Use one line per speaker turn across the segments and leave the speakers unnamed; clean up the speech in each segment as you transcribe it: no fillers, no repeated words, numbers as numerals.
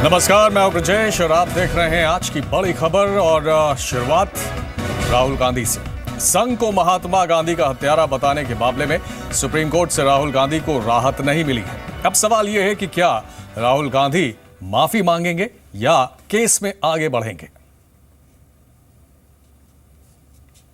नमस्कार, मैं हूं ब्रजेश और आप देख रहे हैं आज की बड़ी खबर। और शुरुआत राहुल गांधी से। संघ को महात्मा गांधी का हत्यारा बताने के मामले में सुप्रीम कोर्ट से राहुल गांधी को राहत नहीं मिली है। अब सवाल यह है कि क्या राहुल गांधी माफी मांगेंगे या केस में आगे बढ़ेंगे।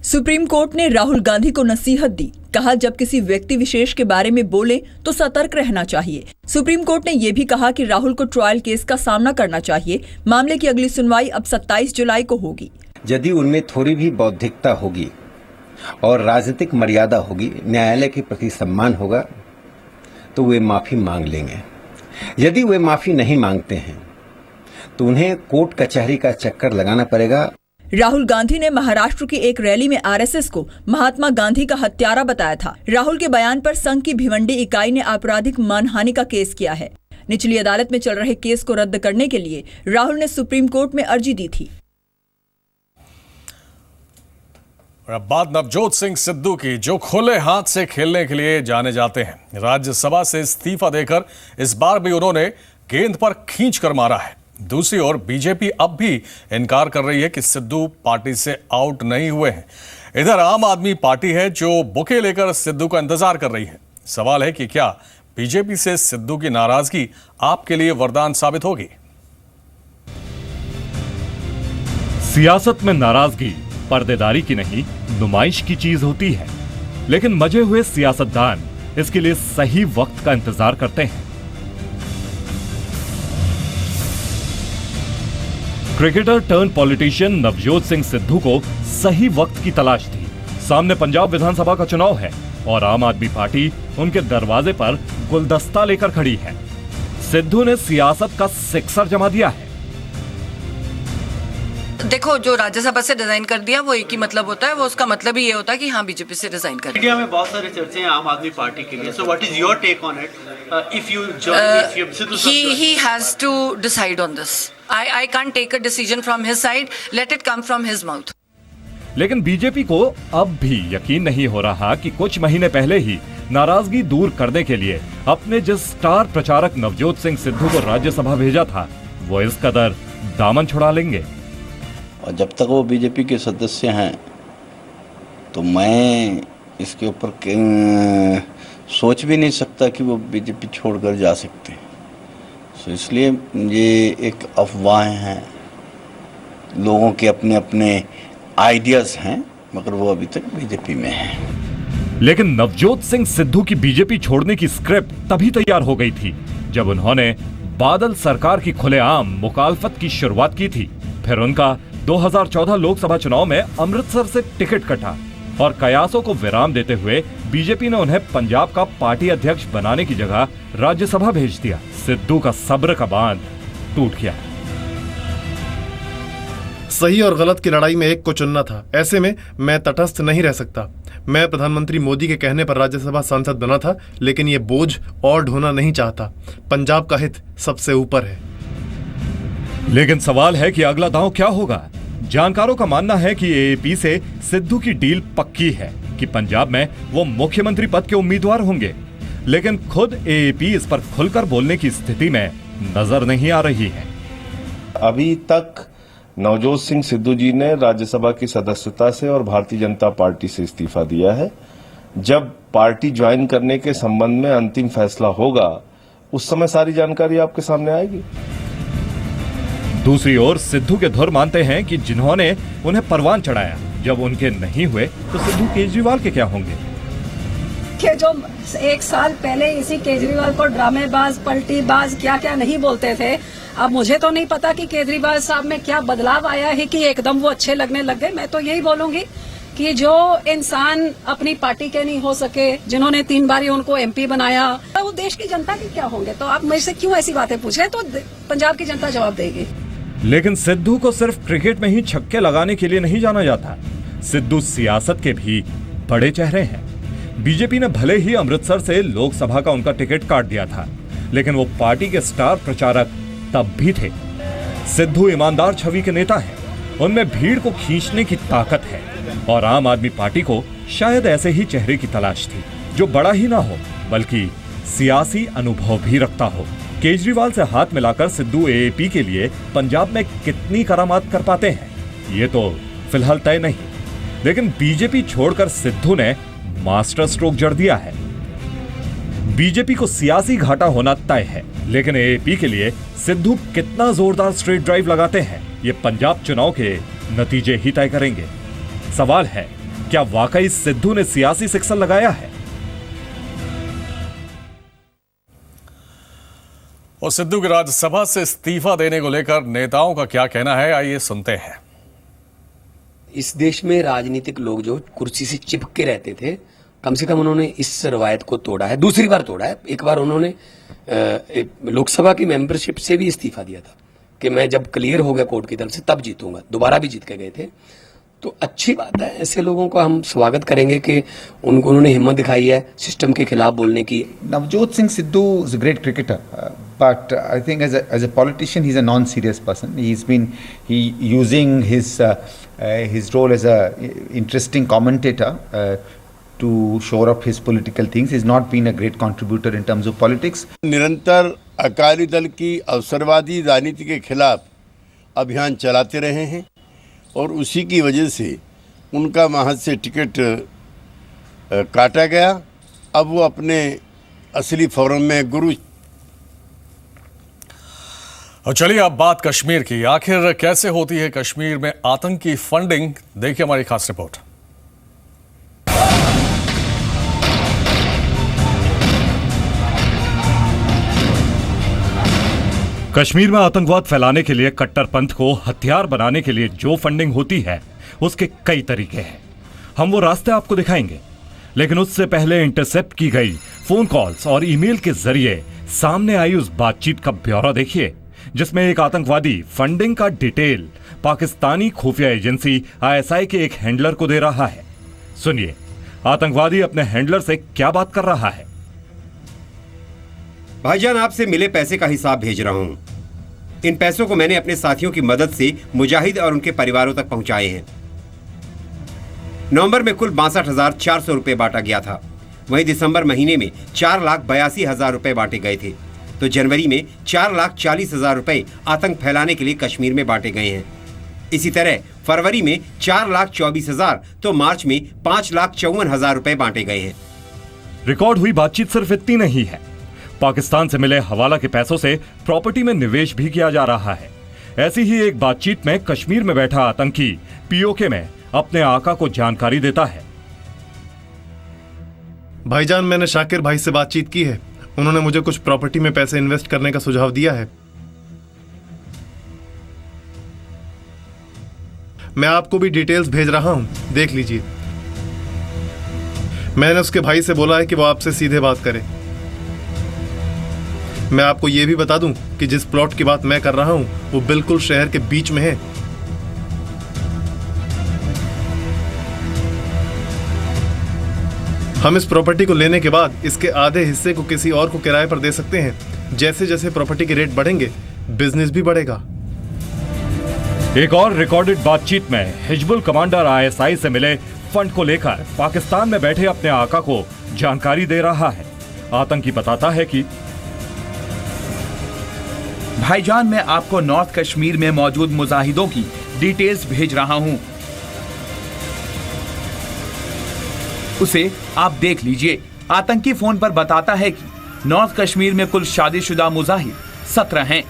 सुप्रीम कोर्ट ने राहुल गांधी को नसीहत दी। कहा, जब किसी व्यक्ति विशेष के बारे में बोले तो सतर्क रहना चाहिए। सुप्रीम कोर्ट ने यह भी कहा कि राहुल को ट्रायल केस का सामना करना चाहिए। मामले की अगली सुनवाई अब 27 जुलाई को होगी।
यदि उनमें थोड़ी भी बौद्धिकता होगी और राजनीतिक मर्यादा होगी, न्यायालय के प्रति सम्मान होगा, तो वे माफी मांग लेंगे। यदि वे माफी नहीं मांगते हैं तो उन्हें कोर्ट कचहरी का चक्कर लगाना पड़ेगा।
राहुल गांधी ने महाराष्ट्र की एक रैली में आरएसएस को महात्मा गांधी का हत्यारा बताया था। राहुल के बयान पर संघ की भिवंडी इकाई ने आपराधिक मानहानि का केस किया है। निचली अदालत में चल रहे केस को रद्द करने के लिए राहुल ने सुप्रीम कोर्ट में अर्जी दी थी।
और अब बात नवजोत सिंह सिद्धू की, जो खुले हाथ से खेलने के लिए जाने जाते हैं। राज्यसभा से इस्तीफा देकर इस बार भी उन्होंने गेंद पर खींच कर मारा है। दूसरी ओर बीजेपी अब भी इनकार कर रही है कि सिद्धू पार्टी से आउट नहीं हुए हैं। इधर आम आदमी पार्टी है जो बुके लेकर सिद्धू का इंतजार कर रही है। सवाल है कि क्या बीजेपी से सिद्धू की नाराजगी आपके लिए वरदान साबित होगी।
सियासत में नाराजगी पर्देदारी की नहीं, नुमाइश की चीज होती है। लेकिन मजे हुए सियासतदान इसके लिए सही वक्त का इंतजार करते हैं। Cricketer turn politician Navjot Singh Sidhu को सही वक्त की तलाश थी। सामने पंजाब विधानसभा का चुनाव है और आम आदमी पार्टी उनके दरवाजे पर गुलदस्ता लेकर खड़ी है। सिद्धू ने सियासत का सिक्सर जमा दिया है।
देखो, जो राज्यसभा से रिजाइन कर दिया वो एक ही मतलब होता है, वो उसका मतलब ही ये होता है कि हाँ बीजेपी से रिजाइन कर।
इंडिया में बहुत सारे चर्चे हैं आम आदमी पार्टी के लिए, so what is your take on it? If you join,
he has to decide on this. I can't take a decision from his side. Let it come from his mouth.
लेकिन BJP को अब भी यकीन नहीं हो रहा कि कुछ महीने पहले ही नाराजगी दूर करने के लिए अपने जिस स्टार प्रचारक नवजोत सिंह सिद्धू को राज्यसभा भेजा था, वो इस कदर दामन छुड़ा लेंगे।
और जब तक वो बीजेपी के सदस्य हैं तो मैं इसके ऊपर सोच भी नहीं सकता कि वो बीजेपी छोड़कर जा सकते हैं। तो इसलिए ये एक अफवाहें हैं, लोगों के अपने अपने आइडियाज हैं, मगर वो अभी तक बीजेपी में हैं।
लेकिन नवजोत सिंह सिद्धू की बीजेपी छोड़ने की स्क्रिप्ट तभी तैयार हो गई थी जब उन्होंने बादल सरकार की खुलेआम मुखालफत की शुरुआत की थी। फिर उनका 2014 लोकसभा चुनाव में अमृतसर से टिकट कटा और कयासों को विराम देते हुए बीजेपी ने उन्हें पंजाब का पार्टी अध्यक्ष बनाने की जगह राज्यसभा भेज दिया। सिद्धू का सब्र का बांध टूट गया।
सही और गलत की लड़ाई में एक को चुनना था। ऐसे में मैं तटस्थ नहीं रह सकता। मैं प्रधानमंत्री मोदी के कहने पर राज्यसभा सांसद बना था, लेकिन ये बोझ और ढोना नहीं चाहता। पंजाब का हित सबसे ऊपर है।
लेकिन सवाल है कि अगला दांव क्या होगा। जानकारों का मानना है कि एएपी से सिद्धू की डील पक्की है कि पंजाब में वो मुख्यमंत्री पद के उम्मीदवार होंगे। लेकिन खुद एएपी इस पर खुलकर बोलने की स्थिति में नजर नहीं आ रही है।
अभी तक नवजोत सिंह सिद्धू जी ने राज्यसभा की सदस्यता से और भारतीय जनता पार्टी से इस्तीफा दिया है। जब पार्टी ज्वाइन करने के संबंध में अंतिम फैसला होगा, उस समय सारी जानकारी आपके सामने आएगी।
दूसरी ओर सिद्धू के धुर मानते हैं कि जिन्होंने उन्हें परवान चढ़ाया, जब उनके नहीं हुए तो सिद्धू केजरीवाल के क्या होंगे।
कि जो एक साल पहले इसी केजरीवाल को ड्रामेबाज, पलटीबाज क्या क्या नहीं बोलते थे, अब मुझे तो नहीं पता कि केजरीवाल साहब में क्या बदलाव आया है कि एकदम वो अच्छे लगने लग गए। मैं तो यही बोलूंगी कि जो इंसान अपनी पार्टी के नहीं हो सके, जिन्होंने 3 बार उनको एमपी बनाया, तो वो देश की जनता के क्या होंगे। तो आप मेरे से क्यों ऐसी बातें पूछ रहे हैं? तो पंजाब की जनता जवाब देगी।
लेकिन सिद्धू को सिर्फ क्रिकेट में ही छक्के लगाने के लिए नहीं जाना जाता। सिद्धू सियासत के भी बड़े चेहरे हैं। बीजेपी ने भले ही अमृतसर से लोकसभा का उनका टिकट काट दिया था, लेकिन वो पार्टी के स्टार प्रचारक तब भी थे। सिद्धू ईमानदार छवि के नेता हैं। उनमें भीड़ को खींचने की ताकत है और आम आदमी पार्टी को शायद ऐसे ही चेहरे की तलाश थी जो बड़ा ही ना हो बल्कि सियासी अनुभव भी रखता हो। केजरीवाल से हाथ मिलाकर सिद्धू एएपी के लिए पंजाब में कितनी करामात कर पाते हैं ये तो फिलहाल तय नहीं, लेकिन बीजेपी छोड़कर सिद्धू ने मास्टर स्ट्रोक जड़ दिया है। बीजेपी को सियासी घाटा होना तय है, लेकिन एएपी के लिए सिद्धू कितना जोरदार स्ट्रेट ड्राइव लगाते हैं ये पंजाब चुनाव के नतीजे ही तय करेंगे। सवाल है, क्या वाकई सिद्धू ने सियासी सिक्सर लगाया है?
और सिद्धू के राज्यसभा से इस्तीफा देने को लेकर नेताओं का क्या कहना है, आइए सुनते हैं।
इस देश में राजनीतिक लोग जो कुर्सी से चिपके रहते थे, कम से कम उन्होंने इस रवायत को तोड़ा है। दूसरी बार तोड़ा है। एक बार उन्होंने लोकसभा की मेंबरशिप से भी इस्तीफा दिया था कि मैं जब क्लियर हो गया कोर्ट की तरफ से तब जीतूंगा। दोबारा भी जीत के गए थे। तो अच्छी बात है, ऐसे लोगों का हम स्वागत करेंगे कि उन्होंने हिम्मत दिखाई है सिस्टम के खिलाफ बोलने की।
Navjot Singh Sidhu is a great cricketer, but I think as a politician he's a non-serious person. He using his role as a interesting commentator to shore up his political things. He's not been a great contributor in terms of politics.
निरंतर अकाली दल की अवसरवादी राजनीति के खिलाफ अभियान चलाते रहे हैं और उसी की वजह से उनका वहाँ से टिकट काटा गया। अब वो अपने असली फोरम में गुरु।
और चलिए अब बात कश्मीर की। आखिर कैसे होती है कश्मीर में आतंकी फंडिंग, देखिए हमारी खास रिपोर्ट।
कश्मीर में आतंकवाद फैलाने के लिए कट्टरपंथ को हथियार बनाने के लिए जो फंडिंग होती है उसके कई तरीके हैं। हम वो रास्ते आपको दिखाएंगे, लेकिन उससे पहले इंटरसेप्ट की गई फोन कॉल्स और ईमेल के जरिए सामने आई उस बातचीत का ब्यौरा देखिए जिसमें एक आतंकवादी फंडिंग का डिटेल पाकिस्तानी खुफिया एजेंसी आईएसआई के एक हैंडलर को दे रहा है। सुनिए आतंकवादी अपने हैंडलर से क्या बात कर रहा है।
भाईजान, आपसे मिले पैसे का हिसाब भेज रहा हूं। इन पैसों को मैंने अपने साथियों की मदद से मुजाहिद और उनके परिवारों तक पहुंचाए हैं। नवंबर में कुल 62,400 रुपए बांटा गया था। वहीं दिसंबर महीने में 4,82,000 रुपए बांटे गए थे। तो जनवरी में 4,40,000 रुपए आतंक फैलाने के लिए कश्मीर में बांटे गए हैं। इसी तरह फरवरी में 4,24,000 तो मार्च में 5,54,000 रुपए बांटे गए हैं।
रिकॉर्ड हुई बातचीत सिर्फ इतनी नहीं है, पाकिस्तान से मिले हवाला के पैसों से प्रॉपर्टी में निवेश भी किया जा रहा है। ऐसी ही एक बातचीत में कश्मीर में बैठा आतंकी पीओके में अपने आका को जानकारी देता है।
भाईजान, मैंने शाकिर भाई से बातचीत की है। उन्होंने मुझे कुछ प्रॉपर्टी में पैसे इन्वेस्ट करने का सुझाव दिया है। मैं आपको भी डिटेल्स भेज रहा हूं, देख लीजिए। मैंने उसके भाई से बोला है कि वो आपसे सीधे बात करे। मैं आपको यह भी बता दूं कि जिस प्लॉट की बात मैं कर रहा हूं वो बिल्कुल शहर के बीच में है। हम इस प्रॉपर्टी को लेने के बाद इसके आधे हिस्से को किसी और को किराए पर दे सकते हैं। जैसे जैसे प्रॉपर्टी के रेट बढ़ेंगे बिजनेस भी बढ़ेगा।
एक और रिकॉर्डेड बातचीत में हिजबुल कमांडर आईएसआई से मिले फंड को लेकर पाकिस्तान में बैठे अपने आका को जानकारी दे रहा है। आतंकी बताता है कि
भाईजान, मैं आपको नॉर्थ कश्मीर में मौजूद मुजाहिदों की डिटेल्स भेज रहा हूं, उसे आप देख लीजिए। आतंकी फोन पर बताता है कि नॉर्थ कश्मीर में कुल शादीशुदा मुजाहिद 17 हैं,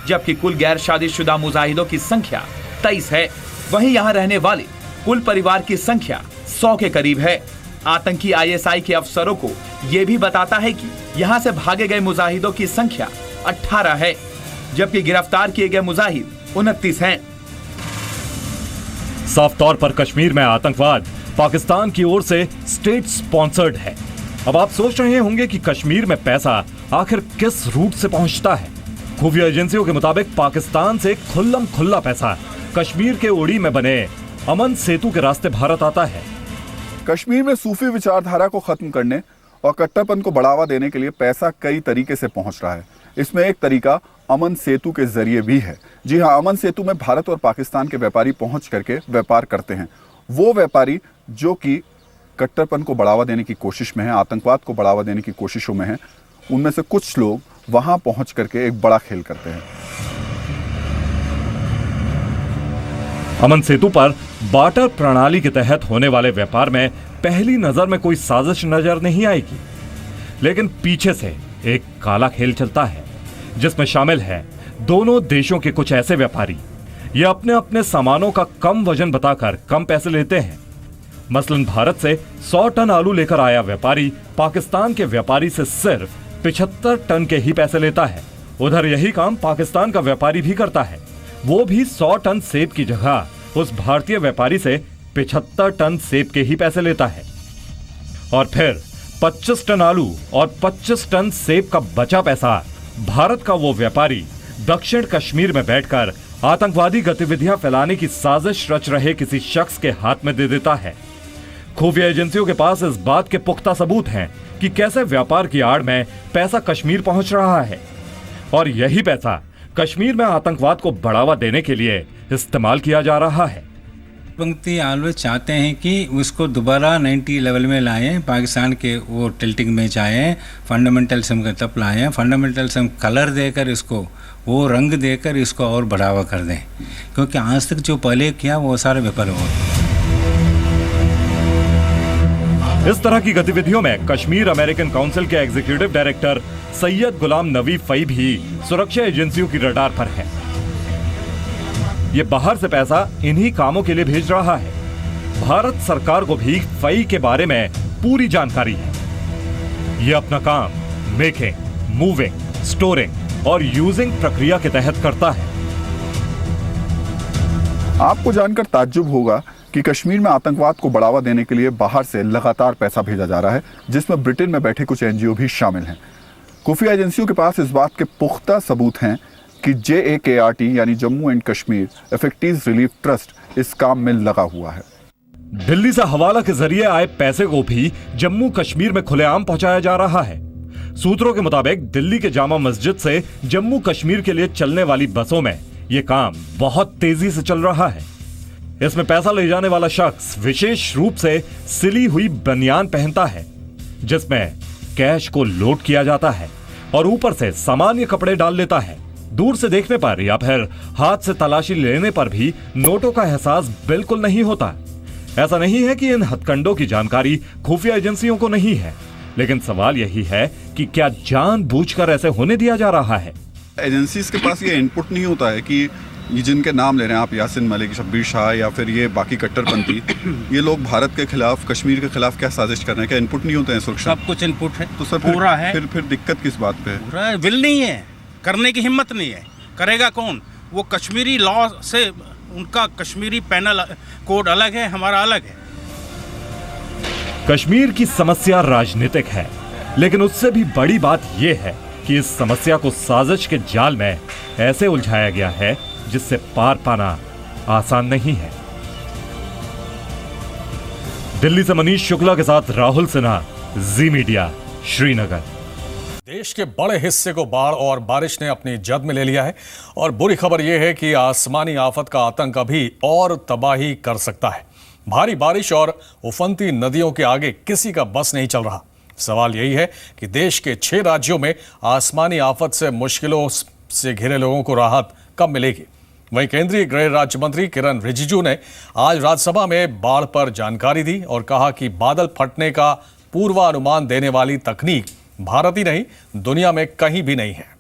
जबकि कुल गैर शादीशुदा मुजाहिदों की संख्या 23 है। वहीं यहां रहने वाले कुल परिवार की संख्या 100 के करीब है। आतंकी आईएसआई के अफसरों को यह भी बताता है कि यहां से भागे गए मुजाहिदों की संख्या 18 है, जबकि गिरफ्तार किए गए मुजाहिद 29 हैं।
साफ तौर पर कश्मीर में आतंकवाद पाकिस्तान की ओर से स्टेट स्पॉन्सर्ड है। अब आप सोच रहे होंगे कि कश्मीर में पैसा आखिर किस रूट से पहुंचता है। खुफिया एजेंसियों के मुताबिक पाकिस्तान से खुल्लम खुल्ला पैसा कश्मीर के उड़ी में बने अमन सेतु के रास्ते भारत आता है।
कश्मीर में सूफी विचारधारा को खत्म करने और कट्टरपंथ को बढ़ावा देने के लिए पैसा कई तरीके से पहुंच रहा है। इसमें एक तरीका अमन सेतु के जरिए भी है। जी हाँ, अमन सेतु में भारत और पाकिस्तान के व्यापारी पहुंच करके व्यापार करते हैं। वो व्यापारी जो कि कट्टरपंथ को बढ़ावा देने की कोशिश में है, आतंकवाद को बढ़ावा देने की कोशिशों में है, उनमें से कुछ लोग वहां पहुंच करके एक बड़ा खेल करते हैं।
अमन सेतु पर बार्टर प्रणाली के तहत होने वाले व्यापार में पहली नजर में कोई साजिश नजर नहीं आएगी, लेकिन पीछे से एक काला खेल चलता है जिसमें शामिल है दोनों देशों के कुछ ऐसे व्यापारी ये अपने अपने सामानों का कम वजन बताकर कम पैसे लेते हैं। मसलन भारत से 100 टन आलू लेकर आया व्यापारी पाकिस्तान के व्यापारी से सिर्फ 75 टन के ही पैसे लेता है। उधर यही काम पाकिस्तान का व्यापारी भी करता है, वो भी 100 टन सेब की जगह उस भारतीय व्यापारी से 75 टन सेब के ही पैसे लेता है। और फिर 25 टन आलू और 25 टन सेब का बचा पैसा भारत का वो व्यापारी दक्षिण कश्मीर में बैठकर आतंकवादी गतिविधियां फैलाने की साजिश रच रहे किसी शख्स के हाथ में दे देता है। खुफिया एजेंसियों के पास इस बात के पुख्ता सबूत हैं कि कैसे व्यापार की आड़ में पैसा कश्मीर पहुंच रहा है और यही पैसा कश्मीर में आतंकवाद को बढ़ावा देने के लिए इस्तेमाल किया जा रहा है।
पंक्ति ऑलवेज चाहते हैं कि उसको दोबारा 90 लेवल में लाएं, पाकिस्तान के वो टिल्टिंग में जाएं, फंडामेंटलिज्म का तप लाएं, फंडामेंटलिज्म कलर देकर इसको वो रंग देकर इसको और बढ़ावा कर दें, क्योंकि आज तक जो पहले किया वो सारा विफल हो।
इस तरह की गतिविधियों में कश्मीर अमेरिकन काउंसिल के एग्जीक्यूटिव डायरेक्टर सैयद गुलाम नबी फई भी सुरक्षा एजेंसियों की रडार पर है। ये बाहर से पैसा इन्हीं कामों के लिए भेज रहा है। भारत सरकार को भी फई के बारे में पूरी जानकारी है। ये अपना काम मेकिंग, मूविंग, स्टोरिंग और यूजिंग प्रक्रिया के तहत करता है।
आपको जानकर ताज्जुब होगा कि कश्मीर में आतंकवाद को बढ़ावा देने के लिए बाहर से लगातार पैसा भेजा जा रहा है, जिसमें ब्रिटेन में बैठे कुछ एनजीओ भी शामिल हैं। खुफिया एजेंसियों के पास इस बात के पुख्ता सबूत हैं कि JAKRT यानी Jammu and Kashmir effectives relief trust इस काम में लगा हुआ है।
दिल्ली से हवाला के जरिए आए पैसे को भी जम्मू कश्मीर में खुलेआम पहुंचाया जा रहा है। सूत्रों के मुताबिक दिल्ली के जामा मस्जिद से जम्मू कश्मीर के लिए चलने वाली बसों में यह काम बहुत तेजी से चल रहा है। इसमें पैसा ले जाने वाला शख्स विशेष रूप से सिली हुई बनियान पहनता है, जिसमें कैश को लोड किया जाता है और ऊपर से सामान्य कपड़े डाल लेता है। दूर से देखने पर या फिर हाथ से तलाशी लेने पर भी नोटों का एहसास बिल्कुल नहीं होता। ऐसा नहीं है कि इन हथकंडों की जानकारी खुफिया एजेंसियों को नहीं है, लेकिन सवाल यही है कि क्या जानबूझकर ऐसे होने दिया जा रहा है।
एजेंसीज के पास ये इनपुट नहीं होता है कि ये जिनके नाम ले रहे हैं आप, यासिन मलिक, शब्बीर शाह या फिर ये बाकी कट्टरपंथी, ये लोग भारत के खिलाफ, कश्मीर के खिलाफ क्या साजिश कर रहे हैं, क्या इनपुट नहीं होते हैं सुरक्षा?
सब कुछ इनपुट है
तो सर
पूरा है।
फिर दिक्कत किस बात पे है?
पूरा विल नहीं है, करने की हिम्मत नहीं है। करेगा कौन? वो कश्मीरी लॉ से, उनका कश्मीरी पैनल कोड अलग है, हमारा अलग है।
कश्मीर की समस्या राजनीतिक है, लेकिन उससे भी बड़ी बात यह है कि इस समस्या को साजिश के जाल में ऐसे उलझाया गया है जिससे पार पाना आसान नहीं है। दिल्ली से मनीष शुक्ला के साथ राहुल सिन्हा, जी मीडिया, श्रीनगर।
देश के बड़े हिस्से को बाढ़ और बारिश ने अपनी जद में ले लिया है और बुरी खबर यह है कि आसमानी आफत का आतंक अभी और तबाही कर सकता है। भारी बारिश और उफनती नदियों के आगे किसी का बस नहीं चल रहा। सवाल यही है कि देश के 6 राज्यों में आसमानी आफत से मुश्किलों से घिरे लोगों को राहत कब मिलेगी। वहीं केंद्रीय गृह राज्य मंत्री किरण रिजिजू ने आज राज्यसभा में बाढ़ पर जानकारी दी और कहा कि बादल फटने का पूर्वानुमान देने वाली तकनीक भारत ही नहीं, दुनिया में कहीं भी नहीं है।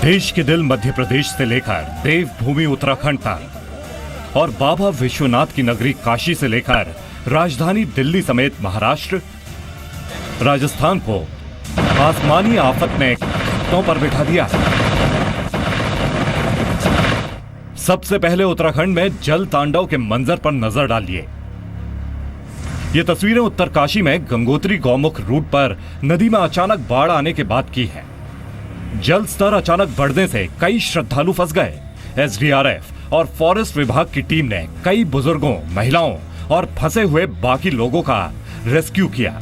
देश के दिल मध्य प्रदेश से लेकर देवभूमि उत्तराखंड तक और बाबा विश्वनाथ की नगरी काशी से लेकर राजधानी दिल्ली समेत महाराष्ट्र, राजस्थान को आसमानी आफत ने घुटनों पर बिठा दिया। सबसे पहले उत्तराखंड में जल तांडव के मंजर पर नजर डालिए। ये तस्वीरें उत्तरकाशी में गंगोत्री गौमुख रूट पर नदी में अचानक बाढ़ आने के बाद की है। जल स्तर अचानक बढ़ने से कई श्रद्धालु फंस गए। एसडीआरएफ और फॉरेस्ट विभाग की टीम ने कई बुजुर्गों, महिलाओं और फंसे हुए बाकी लोगों का रेस्क्यू किया।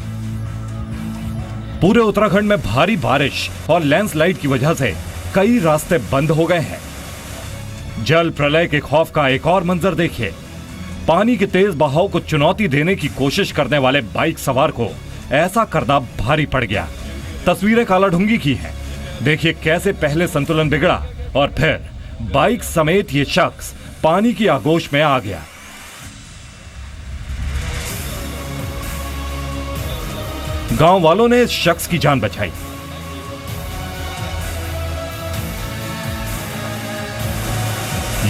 पूरे उत्तराखंड में भारी बारिश और लैंडस्लाइड की वजह से कई रास्ते बंद हो गए हैं। जल प्रलय के खौफ का एक और मंजर देखिए। पानी के तेज बहाव को चुनौती देने की कोशिश करने वाले बाइक सवार को ऐसा करना भारी पड़ गया। तस्वीरें कालाढूंगी की हैं। देखिए कैसे पहले संतुलन बिगड़ा और फिर बाइक समेत ये शख्स पानी की आगोश में आ गया। गांव वालों ने इस शख्स की जान बचाई।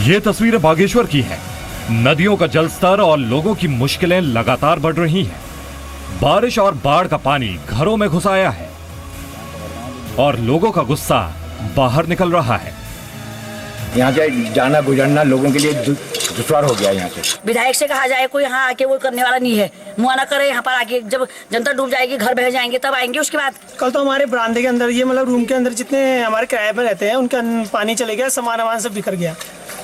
ये तस्वीरें बागेश्वर की हैं। नदियों का जलस्तर और लोगों की मुश्किलें लगातार बढ़ रही हैं। बारिश और बाढ़ का पानी घरों में घुस आया है और लोगों का गुस्सा बाहर निकल रहा है।
यहाँ से जाना गुजरना लोगों के लिए दुश्वार हो गया। यहाँ से
विधायक से कहा जाए कोई यहाँ आके वो करने वाला नहीं है। मुआना करे यहाँ पर आके, जब जनता डूब जाएगी, घर बह जाएंगे, तब आएंगे उसके बाद।
कल तो हमारे बरामदे के अंदर, ये मतलब रूम के अंदर जितने हमारे किराए पर रहते हैं उनका पानी चले गया, सामान सब बिखर गया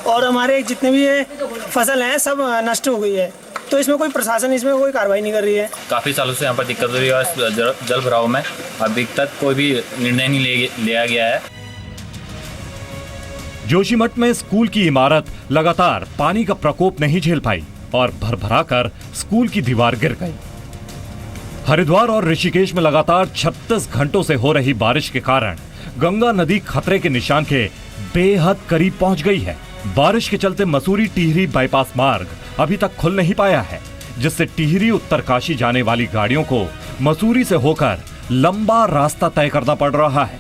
और हमारे जितने भी फसल हैं सब नष्ट हो गई है। तो इसमें कोई प्रशासन इसमें कोई कार्रवाई नहीं कर रही है।
काफ़ी सालों से यहाँ पर दिक्कत हो रही है जल भराव में। अभी तक कोई भी निर्णय नहीं लिया गया है।
जोशीमठ में स्कूल की इमारत लगातार पानी का प्रकोप नहीं झेल पाई और भरभराकर स्कूल की दीवार गिर गई। हरिद्वार और ऋषिकेश में लगातार 36 घंटों से हो रही बारिश के कारण गंगा नदी खतरे के निशान के बेहद करीब पहुंच गई है। बारिश के चलते मसूरी टिहरी बाईपास मार्ग अभी तक खुल नहीं पाया है, जिससे टिहरी उत्तरकाशी जाने वाली गाड़ियों को मसूरी से होकर लंबा रास्ता तय करना पड़ रहा है।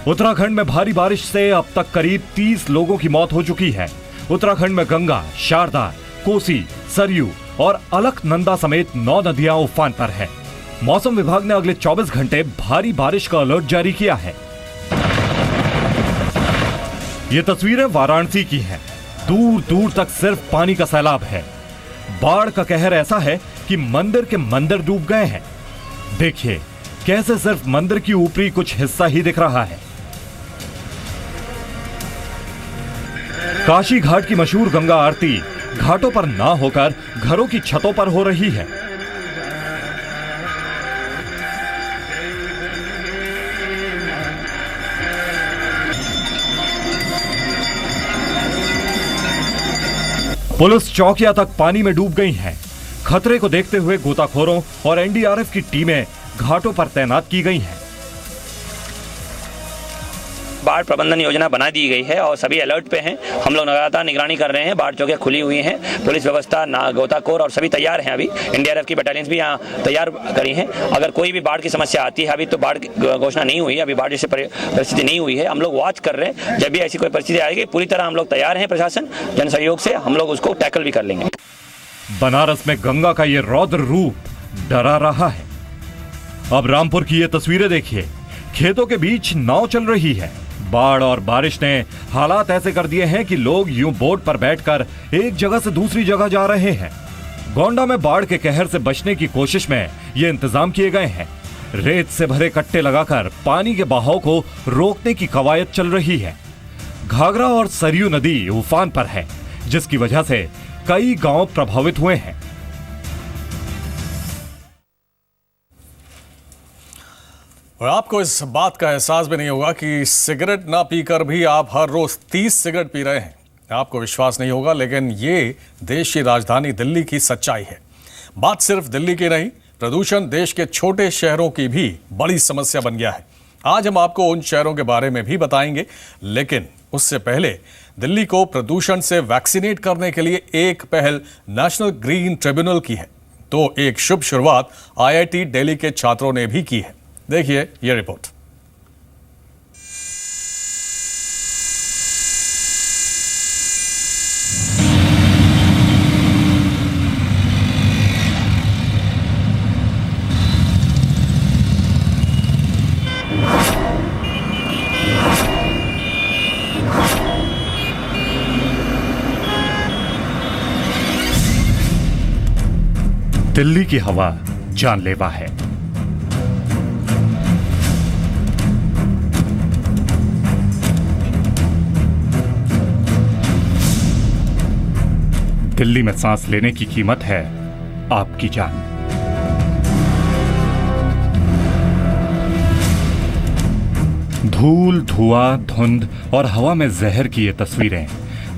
उत्तराखंड में भारी बारिश से अब तक करीब 30 लोगों की मौत हो चुकी है। उत्तराखंड में गंगा, शारदा, कोसी, सरयू और अलकनंदा समेत 9 नदियां उफान पर है। मौसम विभाग ने अगले 24 घंटे भारी बारिश का अलर्ट जारी किया है। ये तस्वीरें वाराणसी की हैं। दूर दूर तक सिर्फ पानी का सैलाब है। बाढ़ का कहर ऐसा है कि मंदिर के मंदिर डूब गए हैं। देखिए कैसे सिर्फ मंदिर की ऊपरी कुछ हिस्सा ही दिख रहा है। काशी घाट की मशहूर गंगा आरती घाटों पर ना होकर घरों की छतों पर हो रही है। पुलिस चौकियां तक पानी में डूब गई हैं। खतरे को देखते हुए गोताखोरों और एनडीआरएफ की टीमें घाटों पर तैनात की गई हैं।
बाढ़ प्रबंधन योजना बना दी गई है और सभी अलर्ट पे हैं। हम लोग लगातार निगरानी कर रहे हैं। बाढ़ चौकियां खुली हुई हैं। पुलिस व्यवस्था, गोताखोर और सभी तैयार हैं। अभी एनडीआरएफ की बटालियंस भी यहाँ तैयार करी हैं। अगर कोई भी बाढ़ की समस्या आती है, अभी तो बाढ़ घोषणा नहीं हुई है, अभी बाढ़ जैसी परिस्थिति नहीं हुई है, हम लोग वॉच कर रहे हैं। जब भी ऐसी कोई परिस्थिति आएगी पूरी तरह हम लोग तैयार हैं। प्रशासन जन सहयोग से हम लोग उसको टैकल भी कर लेंगे।
बनारस में गंगा का ये रौद्र रूप डरा रहा है। अब रामपुर की ये तस्वीरें देखिए। खेतों के बीच नाव चल रही है। बाढ़ और बारिश ने हालात ऐसे कर दिए हैं कि लोग यूं बोट पर बैठकर एक जगह से दूसरी जगह जा रहे हैं। गोंडा में बाढ़ के कहर से बचने की कोशिश में ये इंतजाम किए गए हैं। रेत से भरे कट्टे लगाकर पानी के बहाव को रोकने की कवायद चल रही है। घाघरा और सरयू नदी उफान पर है, जिसकी वजह से कई गांव प्रभावित हुए हैं।
और आपको इस बात का एहसास भी नहीं होगा कि सिगरेट ना पीकर भी आप हर रोज 30 सिगरेट पी रहे हैं। आपको विश्वास नहीं होगा, लेकिन ये देश की राजधानी दिल्ली की सच्चाई है। बात सिर्फ दिल्ली की नहीं, प्रदूषण देश के छोटे शहरों की भी बड़ी समस्या बन गया है। आज हम आपको उन शहरों के बारे में भी बताएंगे, लेकिन उससे पहले दिल्ली को प्रदूषण से वैक्सीनेट करने के लिए एक पहल नेशनल ग्रीन ट्रिब्यूनल की है। तो एक शुभ शुरुआत IIT दिल्ली के छात्रों ने भी की है। देखिए ये रिपोर्ट।
दिल्ली की हवा जानलेवा है। दिल्ली में सांस लेने की कीमत है आपकी जान। धूल, धुआं, धुंध और हवा में जहर की ये तस्वीरें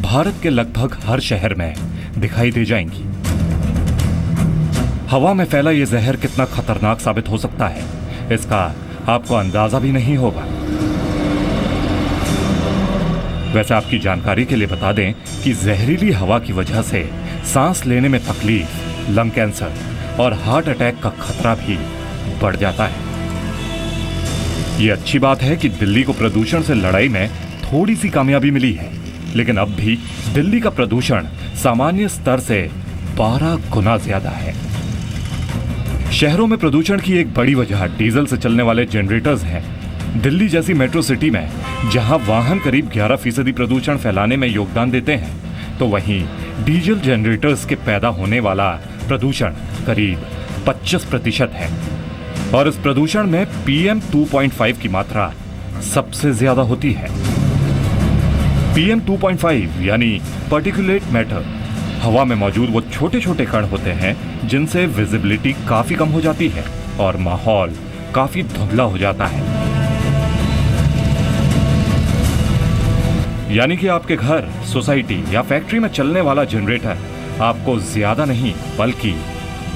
भारत के लगभग हर शहर में दिखाई दे जाएंगी। हवा में फैला ये जहर कितना खतरनाक साबित हो सकता है, इसका आपको अंदाजा भी नहीं होगा। वैसे आपकी जानकारी के लिए बता दें कि जहरीली हवा की वजह से सांस लेने में तकलीफ, लंग कैंसर और हार्ट अटैक का खतरा भी बढ़ जाता है। ये अच्छी बात है कि दिल्ली को प्रदूषण से लड़ाई में थोड़ी सी कामयाबी मिली है, लेकिन अब भी दिल्ली का प्रदूषण सामान्य स्तर से 12 गुना ज्यादा है। शहरों में प्रदूषण की एक बड़ी वजह डीजल से चलने वाले जनरेटर्स हैं। दिल्ली जैसी मेट्रो सिटी में जहां वाहन करीब 11% प्रदूषण फैलाने में योगदान देते हैं, तो वहीं डीजल जनरेटर्स के पैदा होने वाला प्रदूषण करीब 25% है। और इस प्रदूषण में PM 2.5 की मात्रा सबसे ज्यादा होती है। PM 2.5 यानी पार्टिकुलेट मैटर हवा में मौजूद वो छोटे छोटे कण होते हैं जिनसे विजिबिलिटी काफी कम हो जाती है और माहौल काफी धुंधला हो जाता है। यानी कि आपके घर, सोसाइटी या फैक्ट्री में चलने वाला जनरेटर आपको ज्यादा नहीं बल्कि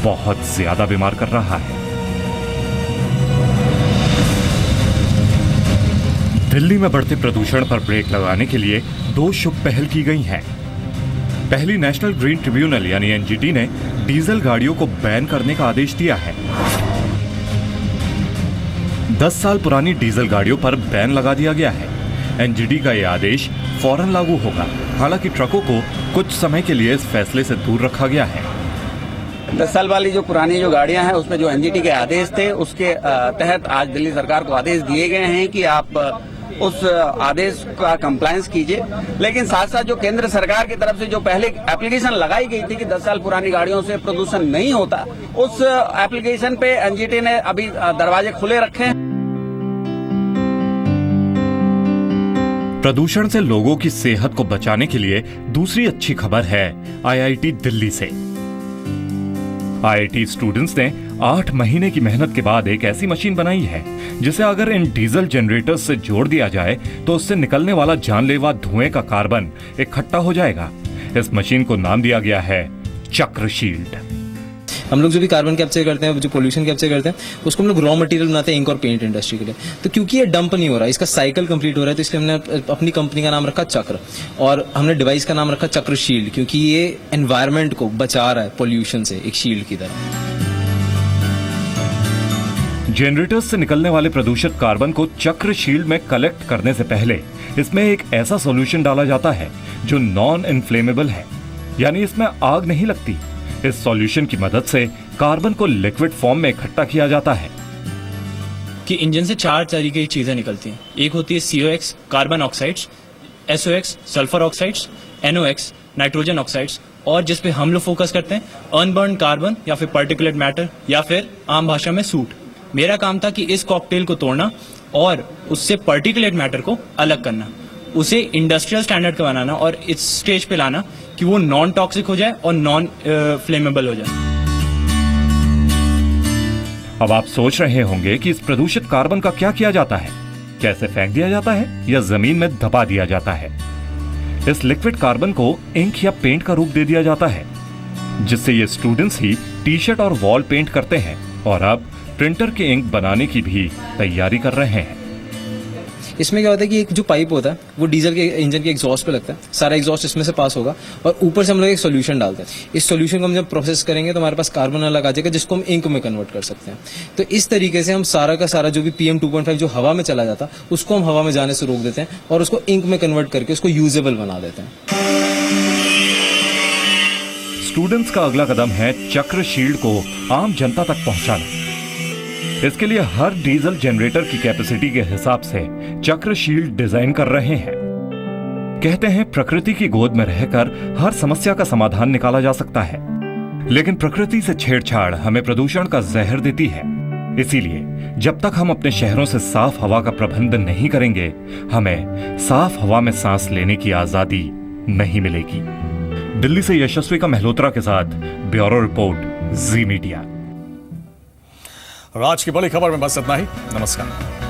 बहुत ज्यादा बीमार कर रहा है। दिल्ली में बढ़ते प्रदूषण पर ब्रेक लगाने के लिए 2 शुभ पहल की गई हैं। पहली, नेशनल ग्रीन ट्रिब्यूनल यानी NGT ने डीजल गाड़ियों को बैन करने का आदेश दिया है। 10 साल पुरानी डीजल गाड़ियों पर बैन लगा दिया गया है। NGT का यह आदेश फौरन लागू होगा। हालांकि ट्रकों को कुछ समय के लिए इस फैसले से दूर रखा गया है।
10 साल वाली जो पुरानी जो गाड़ियां हैं उसमें जो NGT के आदेश थे उसके तहत आज दिल्ली सरकार को आदेश दिए गए हैं कि आप उस आदेश का कंप्लायंस कीजिए। लेकिन साथ साथ जो केंद्र सरकार की तरफ से जो पहले एप्लीकेशन लगाई गई थी कि 10 साल पुरानी गाड़ियों से प्रदूषण नहीं होता, उस एप्लीकेशन पे NGT ने अभी दरवाजे खुले रखे हैं।
प्रदूषण से लोगों की सेहत को बचाने के लिए दूसरी अच्छी खबर है IIT दिल्ली से। IIT स्टूडेंट्स ने 8 महीने की मेहनत के बाद एक ऐसी मशीन बनाई है जिसे अगर इन डीजल जनरेटर्स से जोड़ दिया जाए तो उससे निकलने वाला जानलेवा धुएं का कार्बन इकट्ठा हो जाएगा। इस मशीन को नाम दिया गया है चक्रशील्ड।
हम लोग जो भी कार्बन कैप्चर करते हैं, जो पोल्यूशन कैप्चर करते हैं, उसको हम लोग रॉ मटेरियल बनाते हैं इंक और पेंट इंडस्ट्री के लिए। तो क्योंकि ये डंप नहीं हो रहा, इसका साइकिल कंप्लीट हो रहा है, तो इसलिए हमने अपनी कंपनी का नाम रखा चक्र और हमने डिवाइस का नाम रखा चक्रशील्ड, क्योंकि ये एनवायरनमेंट को बचा रहा है पोल्यूशन से एक शील्ड की तरह।
जनरेटर्स से निकलने वाले प्रदूषित कार्बन को चक्रशील्ड में कलेक्ट करने से पहले इसमें एक ऐसा सॉल्यूशन डाला जाता है जो नॉन इन्फ्लेमेबल है, यानी इसमें आग नहीं लगती। इस सॉल्यूशन की मदद से कार्बन को लिक्विड फॉर्म में इकट्ठा किया जाता है।
कि इंजन से 4 तरीके की चीजें निकलती हैं। एक होती है CO2 carbon oxides, SO2 sulphur oxides, NOx nitrogen oxides, और जिस पे हम लोग फोकस करते हैं अनबर्न कार्बन या फिर पार्टिकुलेट मैटर या फिर आम भाषा में सूट। मेरा काम था कि इस कॉकटेल को तोड़ना और उससे पार्टिकुलेट मैटर को अलग करना, उसे इंडस्ट्रियल स्टैंडर्ड का बनाना और इस स्टेज पे लाना कि वो नॉन टॉक्सिक हो जाए और नॉन फ्लेमेबल हो जाए।
अब आप सोच रहे होंगे कि इस प्रदूषित कार्बन का क्या किया जाता है, कैसे फेंक दिया जाता है या जमीन में दबा दिया जाता है। इस लिक्विड कार्बन को इंक या पेंट का रूप दे दिया जाता है, जिससे ये स्टूडेंट्स ही टी-शर्ट और वॉल पेंट करते हैं और अब प्रिंटर के इंक बनाने की भी तैयारी कर रहे हैं।
इसमें क्या होता है कि एक जो पाइप होता है वो डीजल के इंजन के एग्जॉस्ट पे लगता है, सारा एग्जॉस्ट इसमें से पास होगा और ऊपर से हम लोग एक सोल्यूशन डालते हैं। इस सोल्यूशन को हम जब प्रोसेस करेंगे तो हमारे पास कार्बन अलग आ जाएगा जिसको हम इंक में कन्वर्ट कर सकते हैं। तो इस तरीके से हम सारा का सारा जो भी PM 2.5 जो हवा में चला जाता उसको हम हवा में जाने से रोक देते हैं और उसको इंक में कन्वर्ट करके उसको यूजेबल बना देते हैं।
स्टूडेंट्स का अगला कदम है चक्रशील्ड को आम जनता तक पहुंचाना। इसके लिए हर डीजल जनरेटर की कैपेसिटी के हिसाब से चक्रशील्ड डिजाइन कर रहे हैं। कहते हैं प्रकृति की गोद में रहकर हर समस्या का समाधान निकाला जा सकता है, लेकिन प्रकृति से छेड़छाड़ हमें प्रदूषण का जहर देती है। इसीलिए जब तक हम अपने शहरों से साफ हवा का प्रबंध नहीं करेंगे, हमें साफ हवा में सांस लेने की आजादी नहीं मिलेगी। दिल्ली से यशस्वी का मेहलोत्रा के साथ ब्यूरो रिपोर्ट, जी मीडिया।
आज की बड़ी खबर में बस इतना ही। नमस्कार।